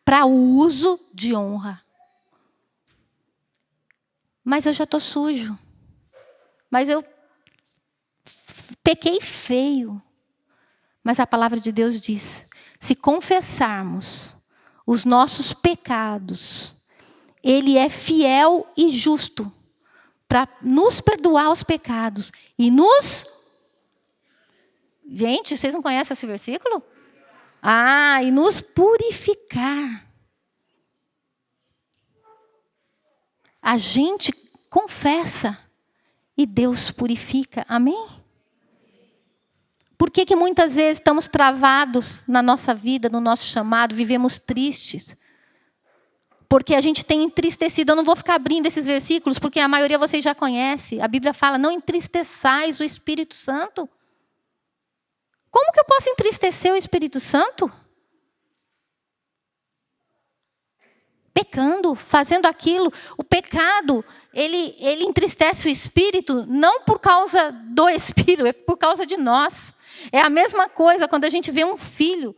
para o uso de honra. Mas eu já estou sujo. Mas eu pequei feio. Mas a palavra de Deus diz, se confessarmos os nossos pecados, Ele é fiel e justo para nos perdoar os pecados e nos... Gente, vocês não conhecem esse versículo? E nos purificar. A gente confessa e Deus purifica. Amém? Por que muitas vezes estamos travados na nossa vida, no nosso chamado, vivemos tristes? Porque a gente tem entristecido. Eu não vou ficar abrindo esses versículos, porque a maioria vocês já conhece. A Bíblia fala, não entristeçais o Espírito Santo. Como que eu posso entristecer o Espírito Santo? Pecando, fazendo aquilo. O pecado, ele entristece o Espírito, não por causa do Espírito, é por causa de nós. É a mesma coisa quando a gente vê um filho,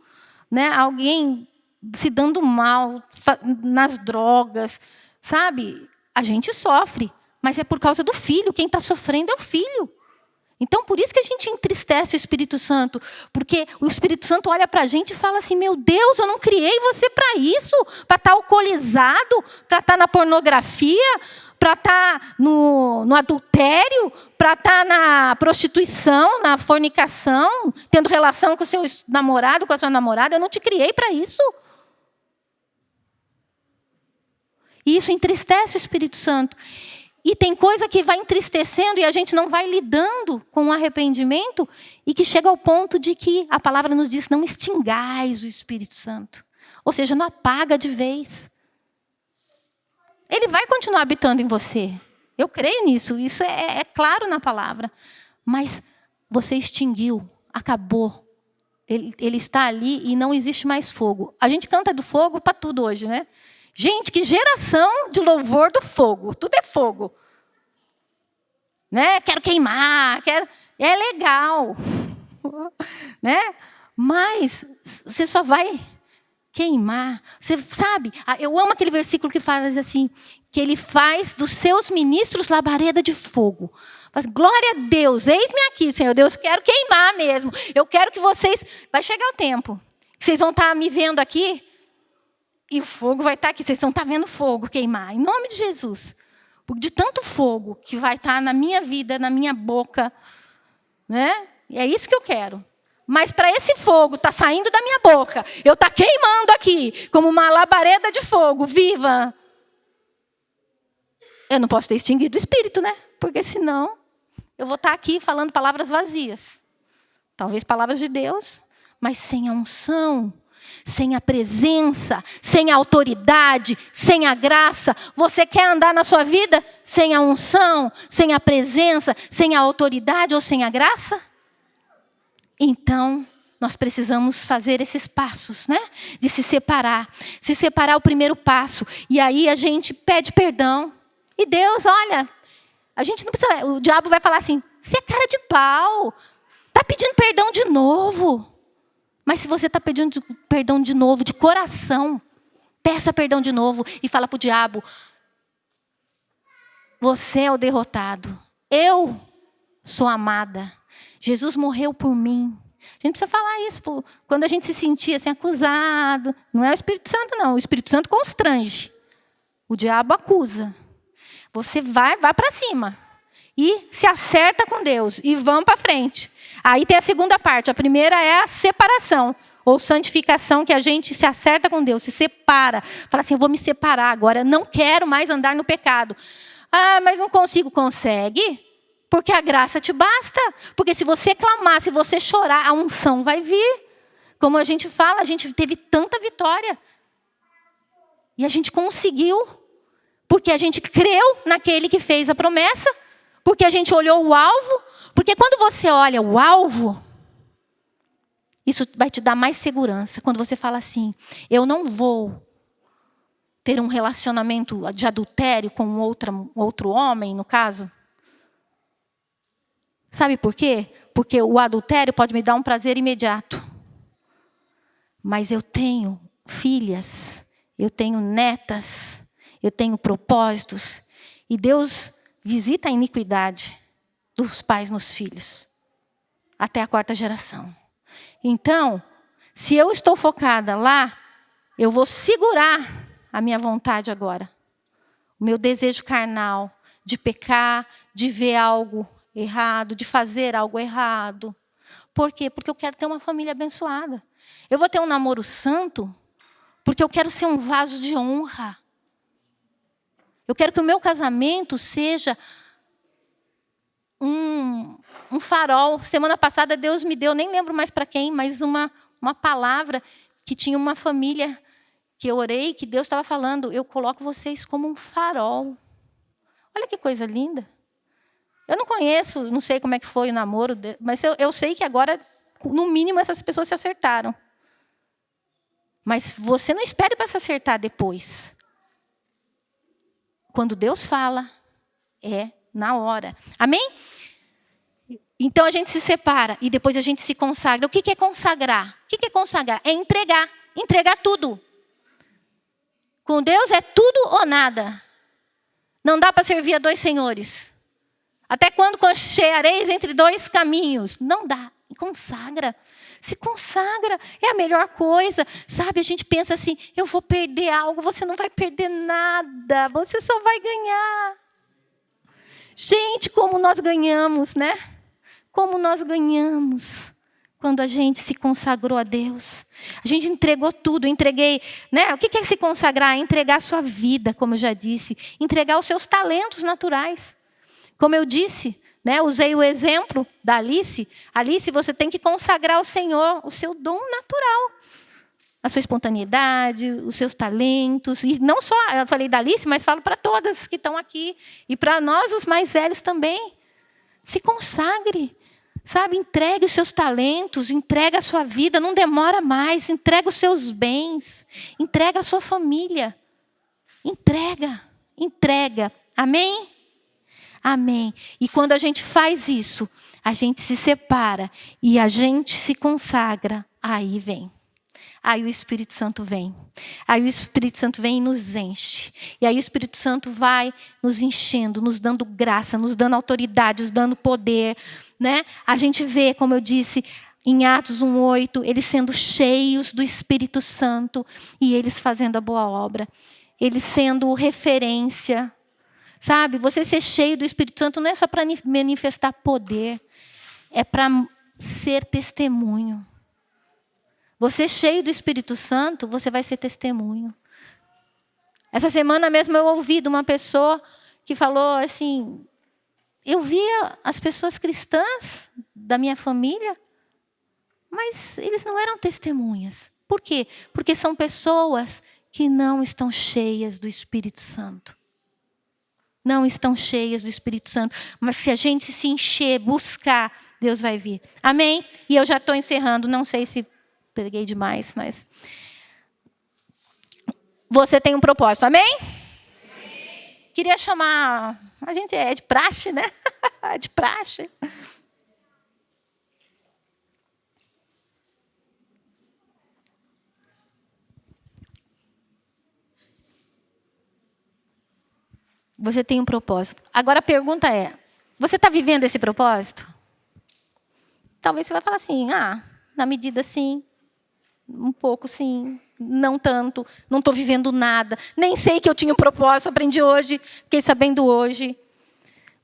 né, alguém se dando mal nas drogas, sabe? A gente sofre, mas é por causa do filho. Quem está sofrendo é o filho. Então, por isso que a gente entristece o Espírito Santo. Porque o Espírito Santo olha para a gente e fala assim, meu Deus, eu não criei você para isso. Para estar alcoolizado, para estar na pornografia, para estar no adultério, para estar na prostituição, na fornicação, tendo relação com o seu namorado, com a sua namorada. Eu não te criei para isso. E isso entristece o Espírito Santo. E tem coisa que vai entristecendo e a gente não vai lidando com o arrependimento e que chega ao ponto de que a palavra nos diz, não extingais o Espírito Santo. Ou seja, não apaga de vez. Ele vai continuar habitando em você. Eu creio nisso, isso é claro na palavra. Mas você extinguiu, acabou. Ele está ali e não existe mais fogo. A gente canta do fogo para tudo hoje, né? Gente, que geração de louvor do fogo. Tudo é fogo. Né? Quero queimar, é legal. Né? Mas você só vai queimar. Você sabe, eu amo aquele versículo que fala assim, que ele faz dos seus ministros labareda de fogo. Mas, glória a Deus, eis-me aqui, Senhor Deus, quero queimar mesmo. Eu quero que vocês... Vai chegar o tempo que vocês vão estar me vendo aqui, e o fogo vai estar aqui. Vocês vão estar vendo fogo queimar. Em nome de Jesus. Porque de tanto fogo que vai estar na minha vida, na minha boca. Né? E é isso que eu quero. Mas para esse fogo estar saindo da minha boca, eu estar queimando aqui, como uma labareda de fogo viva. Eu não posso ter extinguido o Espírito, né? Porque senão eu vou estar aqui falando palavras vazias. Talvez palavras de Deus, mas sem a unção sem a presença, sem a autoridade, sem a graça. Você quer andar na sua vida sem a unção, sem a presença, sem a autoridade ou sem a graça? Então, nós precisamos fazer esses passos, né? De se separar. Se separar é o primeiro passo. E aí a gente pede perdão. E Deus, olha, a gente não precisa... O diabo vai falar assim, você é cara de pau. Está pedindo perdão de novo. Mas se você está pedindo perdão de novo, de coração, peça perdão de novo e fala para o diabo, você é o derrotado. Eu sou amada. Jesus morreu por mim. A gente precisa falar isso quando a gente se sentir assim, acusado. Não é o Espírito Santo, não. O Espírito Santo constrange. O diabo acusa. Você vai para cima. E se acerta com Deus. E vamos para frente. Aí tem a segunda parte. A primeira é a separação. Ou santificação, que a gente se acerta com Deus. Se separa. Fala assim, eu vou me separar agora. Eu não quero mais andar no pecado. Ah, mas não consigo. Consegue? Porque a graça te basta. Porque se você clamar, se você chorar, a unção vai vir. Como a gente fala, a gente teve tanta vitória. E a gente conseguiu. Porque a gente creu naquele que fez a promessa. Porque a gente olhou o alvo. Porque quando você olha o alvo, isso vai te dar mais segurança. Quando você fala assim, eu não vou ter um relacionamento de adultério com outro homem, no caso. Sabe por quê? Porque o adultério pode me dar um prazer imediato. Mas eu tenho filhas, eu tenho netas, eu tenho propósitos. E Deus visita a iniquidade dos pais nos filhos. Até a 4ª geração. Então, se eu estou focada lá, eu vou segurar a minha vontade agora. O meu desejo carnal de pecar, de ver algo errado, de fazer algo errado. Por quê? Porque eu quero ter uma família abençoada. Eu vou ter um namoro santo porque eu quero ser um vaso de honra. Eu quero que o meu casamento seja um farol. Semana passada Deus me deu, nem lembro mais para quem, mas uma palavra que tinha uma família que eu orei, que Deus estava falando, eu coloco vocês como um farol. Olha que coisa linda. Eu não conheço, não sei como é que foi o namoro, mas eu sei que agora, no mínimo, essas pessoas se acertaram. Mas você não espere para se acertar depois. Quando Deus fala, é na hora. Amém? Então a gente se separa e depois a gente se consagra. O que é consagrar? O que é consagrar? É entregar. Entregar tudo. Com Deus é tudo ou nada. Não dá para servir a 2 senhores. Até quando cocheareis entre 2 caminhos? Não dá. Consagra. Se consagra. É a melhor coisa. Sabe, a gente pensa assim, eu vou perder algo. Você não vai perder nada. Você só vai ganhar. Gente, como nós ganhamos, né? Como nós ganhamos quando a gente se consagrou a Deus. A gente entregou tudo, entreguei, né? O que é se consagrar? Entregar a sua vida, como eu já disse. Entregar os seus talentos naturais. Como eu disse, né? Usei o exemplo da Alice. Alice, você tem que consagrar ao Senhor o seu dom natural. A sua espontaneidade, os seus talentos. E não só, eu falei da Alice, mas falo para todas que estão aqui. E para nós, os mais velhos também. Se consagre. Sabe, entregue os seus talentos, entregue a sua vida, não demora mais, entrega os seus bens, entrega a sua família. Entrega. Amém? Amém. E quando a gente faz isso, a gente se separa e a gente se consagra, aí vem. Aí o Espírito Santo vem. Aí o Espírito Santo vem e nos enche. E aí o Espírito Santo vai nos enchendo, nos dando graça, nos dando autoridade, nos dando poder. Né? A gente vê, como eu disse, em Atos 1:8, eles sendo cheios do Espírito Santo e eles fazendo a boa obra. Eles sendo referência. Sabe, você ser cheio do Espírito Santo não é só para manifestar poder. É para ser testemunho. Você cheio do Espírito Santo, você vai ser testemunho. Essa semana mesmo eu ouvi de uma pessoa que falou assim, eu via as pessoas cristãs da minha família, mas eles não eram testemunhas. Por quê? Porque são pessoas que não estão cheias do Espírito Santo. Não estão cheias do Espírito Santo. Mas se a gente se encher, buscar, Deus vai vir. Amém? E eu já estou encerrando. Não sei se preguei demais, mas... Você tem um propósito. Amém? Amém. Queria chamar... A gente é de praxe, né? É de praxe. Você tem um propósito. Agora a pergunta é, você está vivendo esse propósito? Talvez você vai falar assim, na medida sim, um pouco sim, não tanto, não estou vivendo nada, nem sei que eu tinha um propósito, aprendi hoje, fiquei sabendo hoje.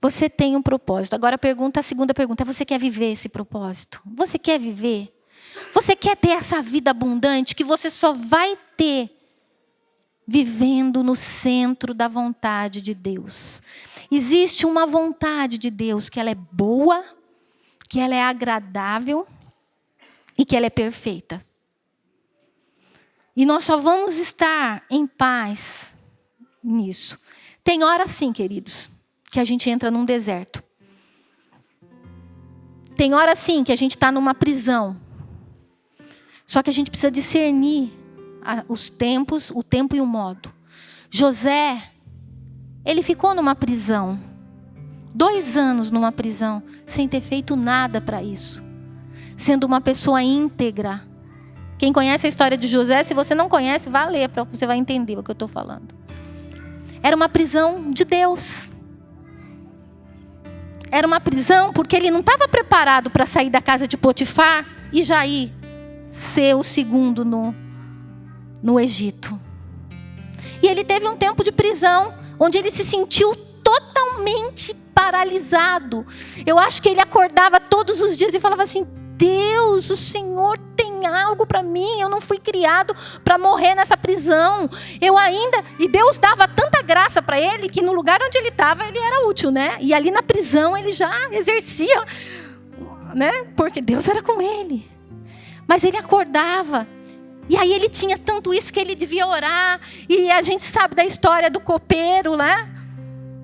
Você tem um propósito. Agora a segunda pergunta é, você quer viver esse propósito? Você quer viver? Você quer ter essa vida abundante que você só vai ter vivendo no centro da vontade de Deus. Existe uma vontade de Deus que ela é boa, que ela é agradável e que ela é perfeita. E nós só vamos estar em paz nisso. Tem hora sim, queridos, que a gente entra num deserto. Tem hora sim que a gente está numa prisão. Só que a gente precisa discernir os tempos, o tempo e o modo. José, ele ficou numa prisão. 2 anos numa prisão, sem ter feito nada para isso. Sendo uma pessoa íntegra. Quem conhece a história de José, se você não conhece, vá ler, para você vai entender o que eu estou falando. Era uma prisão de Deus. Era uma prisão porque ele não estava preparado para sair da casa de Potifar e já ir ser o segundo no Egito. E ele teve um tempo de prisão, onde ele se sentiu totalmente paralisado. Eu acho que ele acordava todos os dias e falava assim, Deus, o Senhor tem algo para mim, eu não fui criado para morrer nessa prisão. E Deus dava tanta graça para ele, que no lugar onde ele estava, ele era útil, né? E ali na prisão ele já exercia, né? Porque Deus era com ele. Mas ele acordava. E aí ele tinha tanto isso que ele devia orar. E a gente sabe da história do copeiro, né?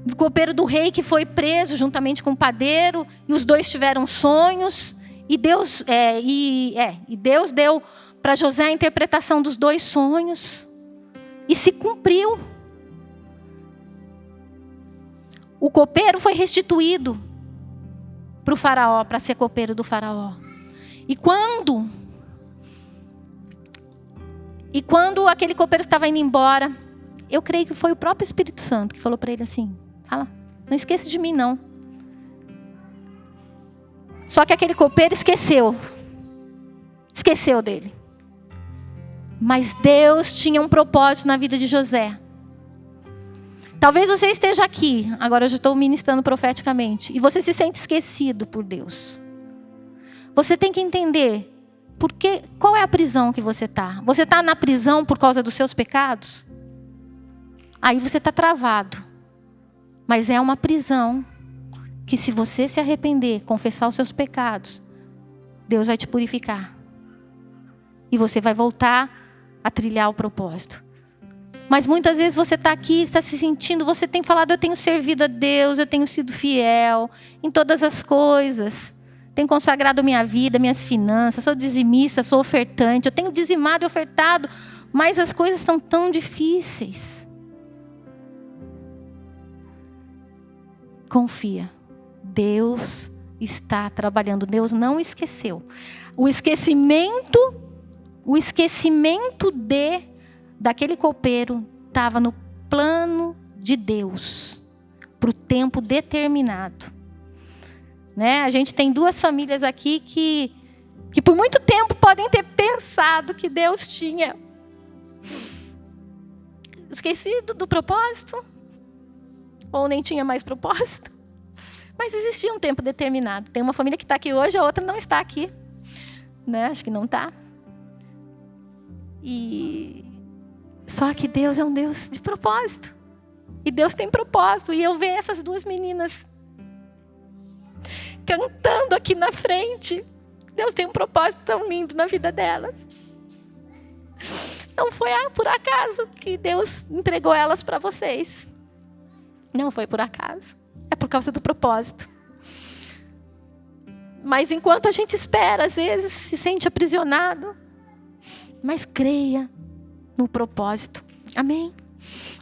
Do copeiro do rei que foi preso juntamente com o padeiro. E os dois tiveram sonhos. E Deus deu para José a interpretação dos 2 sonhos. E se cumpriu. O copeiro foi restituído para o faraó, para ser copeiro do faraó. E quando aquele copeiro estava indo embora, eu creio que foi o próprio Espírito Santo que falou para ele assim, fala, não esqueça de mim não. Só que aquele copeiro esqueceu dele. Mas Deus tinha um propósito na vida de José. Talvez você esteja aqui, agora eu já estou ministrando profeticamente, e você se sente esquecido por Deus. Você tem que entender, qual é a prisão que você está? Você está na prisão por causa dos seus pecados? Aí você está travado. Mas é uma prisão que, se você se arrepender, confessar os seus pecados, Deus vai te purificar. E você vai voltar a trilhar o propósito. Mas muitas vezes você está aqui, está se sentindo, você tem falado, eu tenho servido a Deus, eu tenho sido fiel em todas as coisas. Tenho consagrado minha vida, minhas finanças, sou dizimista, sou ofertante, eu tenho dizimado e ofertado, mas as coisas estão tão difíceis. Confia. Deus está trabalhando. Deus não esqueceu. O esquecimento daquele copeiro estava no plano de Deus, para o tempo determinado. Né? A gente tem 2 famílias aqui que por muito tempo podem ter pensado que Deus tinha esquecido do propósito, ou nem tinha mais propósito. Mas existia um tempo determinado. Tem uma família que está aqui hoje, a outra não está aqui. Né? Acho que não está. Só que Deus é um Deus de propósito. E Deus tem propósito. E eu vejo essas 2 meninas cantando aqui na frente. Deus tem um propósito tão lindo na vida delas. Não foi por acaso que Deus entregou elas para vocês. Não foi por acaso. É por causa do propósito. Mas enquanto a gente espera, às vezes se sente aprisionado. Mas creia no propósito. Amém?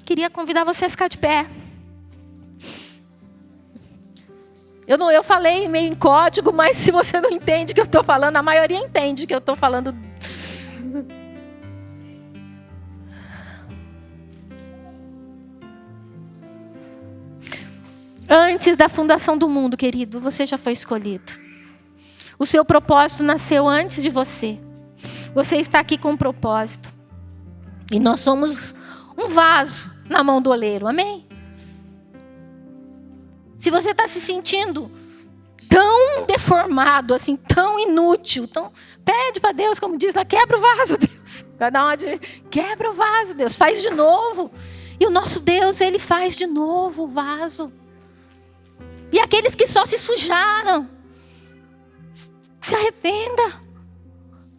Queria convidar você a ficar de pé. Eu falei meio em código, mas se você não entende o que eu estou falando, a maioria entende que eu estou falando. Antes da fundação do mundo, querido, você já foi escolhido. O seu propósito nasceu antes de você. Você está aqui com um propósito. E nós somos um vaso na mão do oleiro, amém? Se você está se sentindo tão deformado, assim, tão inútil, pede para Deus, como diz lá, quebra o vaso, Deus. Quebra o vaso, Deus, faz de novo. E o nosso Deus, Ele faz de novo o vaso. E aqueles que só se sujaram, se arrependa,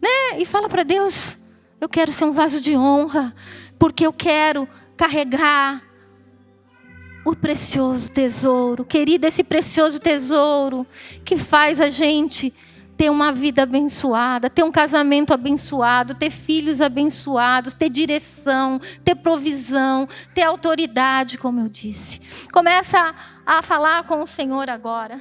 né? E fala para Deus, eu quero ser um vaso de honra, porque eu quero carregar o precioso tesouro. Querido, esse precioso tesouro que faz a gente ter uma vida abençoada, ter um casamento abençoado, ter filhos abençoados, ter direção, ter provisão, ter autoridade, como eu disse. Começa a falar com o Senhor agora.